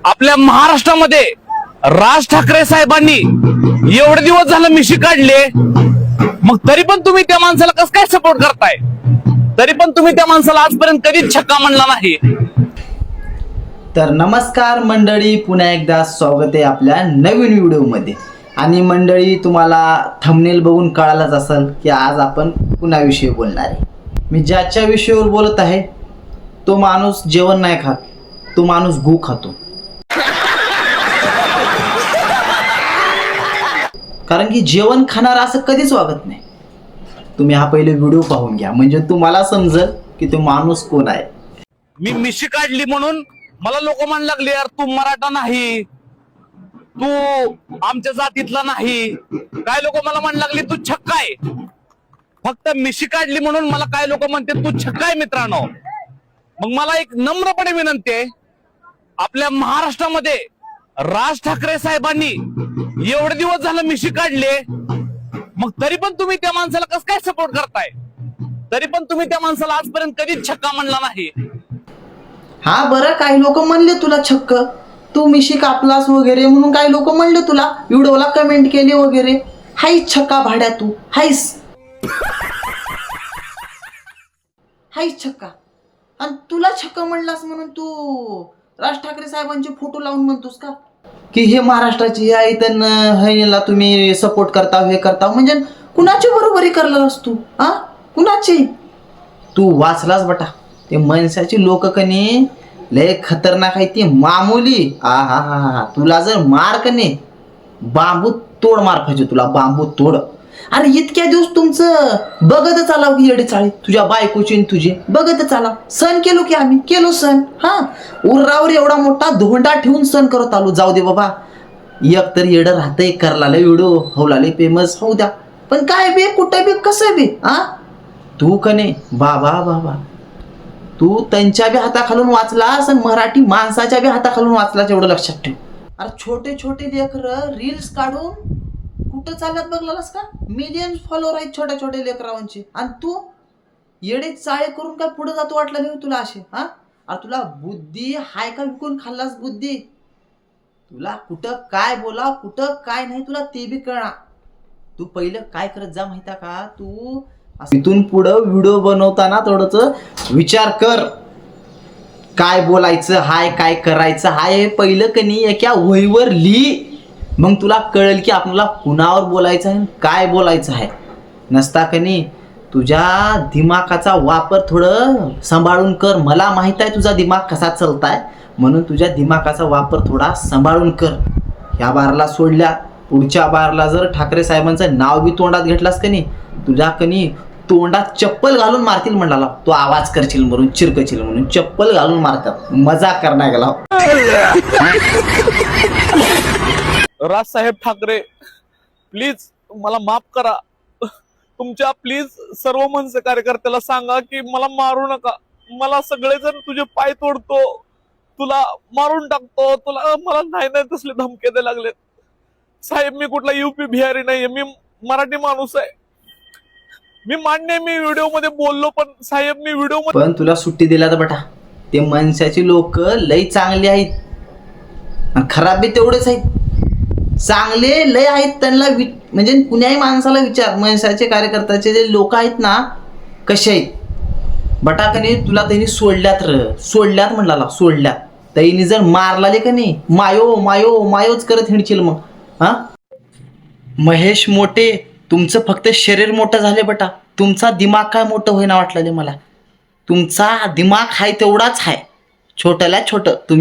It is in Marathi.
आपल्या महाराष्ट्रामध्ये राज ठाकरे साहेबांनी एवढे दिवस झालं मिशी काढले, मग तरी पण तुम्ही त्या माणसाला कसं काय सपोर्ट करताय? तरी पण तुम्ही त्या माणसाला आजपर्यंत कधीच छक्का म्हणला नाही. तर नमस्कार मंडळी, पुन्हा एकदा स्वागत आहे आपल्या नवीन व्हिडिओमध्ये. आणि मंडळी, तुम्हाला थंबनेल बघून कळालंच असेल की आज आपण कुणाविषयी बोलणार आहे. मी ज्याच्या विषयावर बोलत आहे तो माणूस जेवण नाही खात, तो माणूस गू खातो. कारण की जेवण खाणार असं कधीच वागत नाही. तुम्ही हा पहिले व्हिडिओ पाहून घ्या, म्हणजे तुम्हाला समजेल की तो माणूस कोण आहे. मी मिशी काढली म्हणून मला लोक म्हणायला लागले, यार तू मराठा नाही, तू आमच्या जातीतला नाही. काय लोक मला म्हणायला लागले तू छक्का आहे. फक्त मिशी काढली म्हणून मला काय लोक म्हणते तू छक्का आहे. मित्रांनो, मग मला एक नम्रपणे विनंती आहे, आपल्या महाराष्ट्रामध्ये राज ठाकरे साहेबांनी एवढे दिवस झालं मिशी काढले, मग तरी पण तुम्ही त्या माणसाला कसं काय सपोर्ट करताय? तरी पण तुम्ही त्या माणसाला आजपर्यंत कधीच छक्का म्हणला नाही. हा बरं, काही लोक म्हणले तुला छक्क, तू मिशी कापलास वगैरे म्हणून काही लोक म्हणले तुला, व्हिडिओला कमेंट केली वगैरे. हाईस छक्का भाड्या, तू हाईस हाईस छक्का. आणि तुला छक्का म्हणलास म्हणून तू राज ठाकरे साहेबांचे फोटो लावून म्हणतोस का की हे महाराष्ट्राची आहे, तर तुम्ही सपोर्ट करता, हे करता. म्हणजे कुणाची बरोबरी करलास तू? हा, कुणाची? तू वाचलास बटा. ते मनसाची लोक कनी लय खतरनाक आहे. ती मामुली हा हा हा हा, तुला जर मार कने बांबू तोड मार पाहिजे, तुला बांबू तोड. अरे इतक्या दिवस तुमचं बघत चालाव की येडी चाळी, तुझ्या बायकोची तुझे बघत चालाव. सण केलो की आम्ही केलो सण. हा, उर्रावर एवढा मोठा धोंडा ठेवून सण करत आलो. जाऊ दे बाबा, एक तर येडं राहतंय, करलाले व्हिडिओ हवलाले फेमस होऊ द्या. पण काय बे, कुठं बे, कसं बे, हा तू कने बाबा बाबा, तू त्यांच्या बी हाताखालून वाचलास आणि मराठी माणसाच्या बी हाताखालून वाचलास, एवढं लक्षात ठेव. अरे छोटे छोटे लेकरं रील्स काढून कुठं चालत बघलास का? मिलियन फॉलोअर आहेत छोट्या छोट्या लेकरांचे, आणि तू येडे चाळे करून काय पुढे जातो वाटलं नाही तुला असे? हा, अरे तुला बुद्धी हाय का? विकून खाल्लास बुद्धी? तुला कुठं काय बोला, कुठं काय नाही, तुला ते बी कळणार. तू पहिलं काय करत जा माहिती का? तू इथून पुढं व्हिडिओ बनवताना थोडंच विचार कर, काय बोलायचं हाय, काय करायचं हाय. पहिलं कनी एका वहीवर लिही, मग तुला कळेल की आपल्याला कुणावर बोलायचं आहे, काय बोलायचं आहे. नसता कनी तुझ्या दिमागाचा वापर थोडं सांभाळून कर. मला माहित आहे तुझा दिमाग कसा चालताय, म्हणून तुझ्या दिमागाचा वापर थोडा सांभाळून कर. ह्या बारला सोडल्या, पुढच्या बारला जर ठाकरे साहेबांचं नाव बी तोंडात घेतलास कनी, तुझ्या कनी तोंडात चप्पल घालून मारतील म्हणला. तू आवाज करशील म्हणून, चिरकशील म्हणून चप्पल घालून मारतात. मजा करण्या गेला. राजसाहेब ठाकरे, प्लीज मला माफ करा. तुमच्या प्लीज सर्व मनसे कार्यकर्त्याला सांगा की मला मारू नका. मला सगळेजण तुझे पाय तोडतो, तुला मारून टाकतो, तुला मला नाही नाही तसले धमके द्यायला लागलेत. साहेब, मी कुठला युपी बिहारी नाहीये, मी मराठी माणूस आहे. मी मान्य, मी व्हिडिओ मध्ये बोललो, पण साहेब मी व्हिडिओ मध्ये पण तुला सुट्टी दिला तर बटा. ते मनशाची लोक लई चांगली आहेत आणि खराब बी तेवढेच आहेत. चांगले लय आहेत, त्यांना म्हणजे कुण्याही माणसाला विचार, मनशाचे कार्यकर्त्याचे जे लोक आहेत ना कसे आहेत बटा. कनी तुला त्यांनी सोडल्यात म्हणला, सोडल्यात. त्यांनी जर मारलाले का नाही, मायो मायो मायोच करत हिंडशील मग. हा, महेश मोठे, तुमचं फक्त शरीर मोठं झाले बटा, तुमचा दिमाग काय मोठं होईना वाटलं मला. तुमचा दिमाग हाय तेवढाच हाय, छोट्याला छोटं. तुम्ही